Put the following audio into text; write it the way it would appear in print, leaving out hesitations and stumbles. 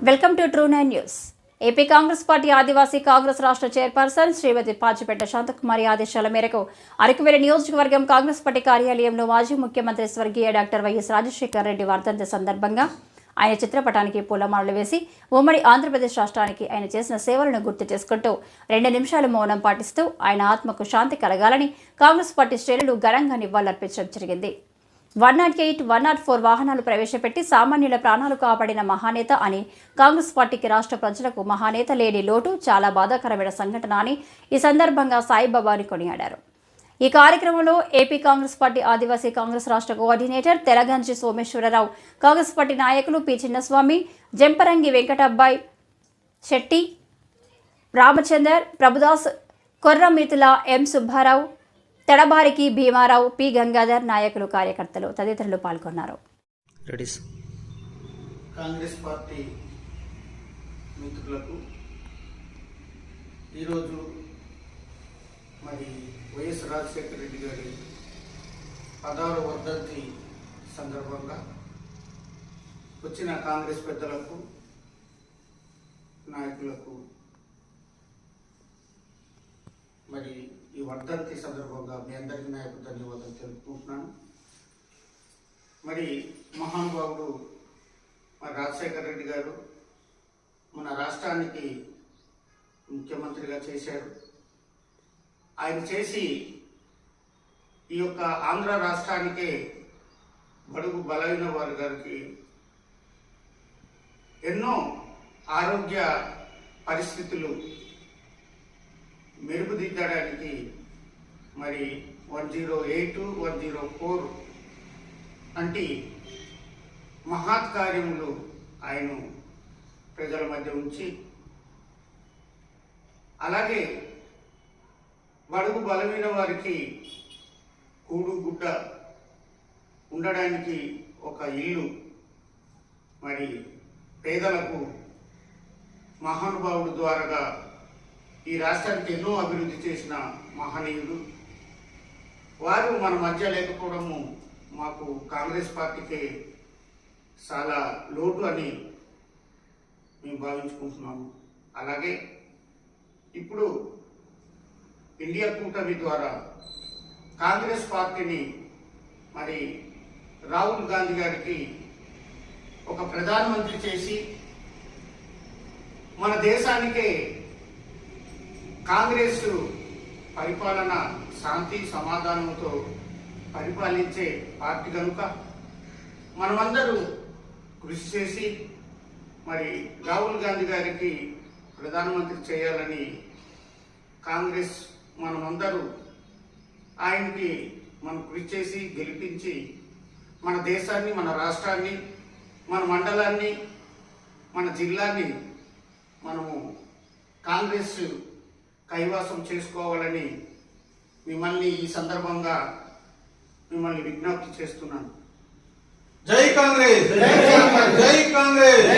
Welcome to true 9 news. AP Congress party Adivasi Congress రాష్ట్ర chairperson శ్రీమతి పాచిపెట్ట శాంతకుమారి ఆదేశాల మేరకు అరకువేలి నియోజకవర్గం కాంగ్రెస్ పార్టీ కార్యాలయంలో మాజీ ముఖ్యమంత్రి స్వర్గీయ డాక్టర్ వైఎస్ రాజశేఖర రెడ్డి వర్ధంతి సందర్భంగా ఆయన చిత్రపటానికి పూలమాలలు వేసి ఉమ్మడి ఆంధ్రప్రదేశ్ రాష్ట్రానికి ఆయన చేసిన సేవలను గుర్తు చేసుకుంటూ 2 నిమిషాలు మౌనం పాటిస్తూ ఆయన ఆత్మకు శాంతి కలగాలని కాంగ్రెస్ పార్టీ శ్రేణులు ఘనంగా నివాళులర్పించడం జరిగింది. 108, 104 వాహనాలు ప్రవేశపెట్టి సామాన్యుల ప్రాణాలు కాపాడిన మహానేత అని కాంగ్రెస్ పార్టీకి రాష్ట్ర ప్రజలకు మహానేత లేని లోటు చాలా బాధాకరమైన సంఘటన అని ఈ సందర్భంగా సాయిబాబాని కొనియాడారు. ఈ కార్యక్రమంలో ఏపీ కాంగ్రెస్ పార్టీ ఆదివాసీ కాంగ్రెస్ రాష్ట్ర కోఆర్డినేటర్ తెలగంజి సోమేశ్వరరావు, కాంగ్రెస్ పార్టీ నాయకులు పి చిన్నస్వామి, జంపరంగి వెంకటబ్బాయి శెట్టి, రామచందర్, ప్రభుదాస్, కొర్రమితుల, ఎం సుబ్బారావు, తెడబారికి భీమారావు, పి గంగాధర్, నాయకులు, కార్యకర్తలు తదితరులు పాల్గొన్నారు. కాంగ్రెస్ పార్టీ మిత్రులకు ఈరోజు మరి వైఎస్ రాజశేఖర రెడ్డి గారి 16వ వర్ధంతి సందర్భంగా వచ్చిన కాంగ్రెస్ పెద్దలకు, నాయకులకు మరి ఈ వర్ధంతి సందర్భంగా మీ అందరికీ నా యొక్క ధన్యవాదాలు తెలుపుకుంటున్నాను. మరి మహానుభావుడు మరి రాజశేఖర రెడ్డి గారు మన రాష్ట్రానికి ముఖ్యమంత్రిగా చేశారు. ఆయన చేసి ఈ యొక్క ఆంధ్ర రాష్ట్రానికే బడుగు బలైన వారి గారికి ఎన్నో ఆరోగ్య పరిస్థితులు మెరుగుదిద్దడానికి మరి 108, 104 వంటి మహత్ కార్యములు ఆయన ప్రజల మధ్య ఉంచి, అలాగే బడుగు బలమైన వారికి కూడు గుడ్డ ఉండడానికి ఒక ఇల్లు, మరి పేదలకు మహానుభావుడు ద్వారాగా ఈ రాష్ట్రానికి ఎన్నో అభివృద్ధి చేసిన మహనీయుడు వారు మన మధ్య లేకపోవడము మాకు కాంగ్రెస్ పార్టీకే చాలా లోటు అని మేము భావించుకుంటున్నాము. అలాగే ఇప్పుడు ఇండియా కూటమి ద్వారా కాంగ్రెస్ పార్టీని మరి రాహుల్ గాంధీ గారికి ఒక ప్రధానమంత్రి చేసి మన దేశానికే కాంగ్రెస్ పరిపాలన శాంతి సమాధానంతో పరిపాలించే పార్టీ కనుక మనమందరూ కృషి చేసి మరి రాహుల్ గాంధీ గారికి ప్రధానమంత్రి చేయాలని కాంగ్రెస్ మనమందరూ ఆయనకి మనం కృషి చేసి గెలిపించి మన దేశాన్ని, మన రాష్ట్రాన్ని, మన మండలాన్ని, మన జిల్లాని మనము కాంగ్రెస్ కైవాసం చేసుకోవాలని మిమ్మల్ని ఈ సందర్భంగా మిమ్మల్ని విజ్ఞప్తి చేస్తున్నాను. జై కాంగ్రెస్, జై కాంగ్రెస్, జై కాంగ్రెస్.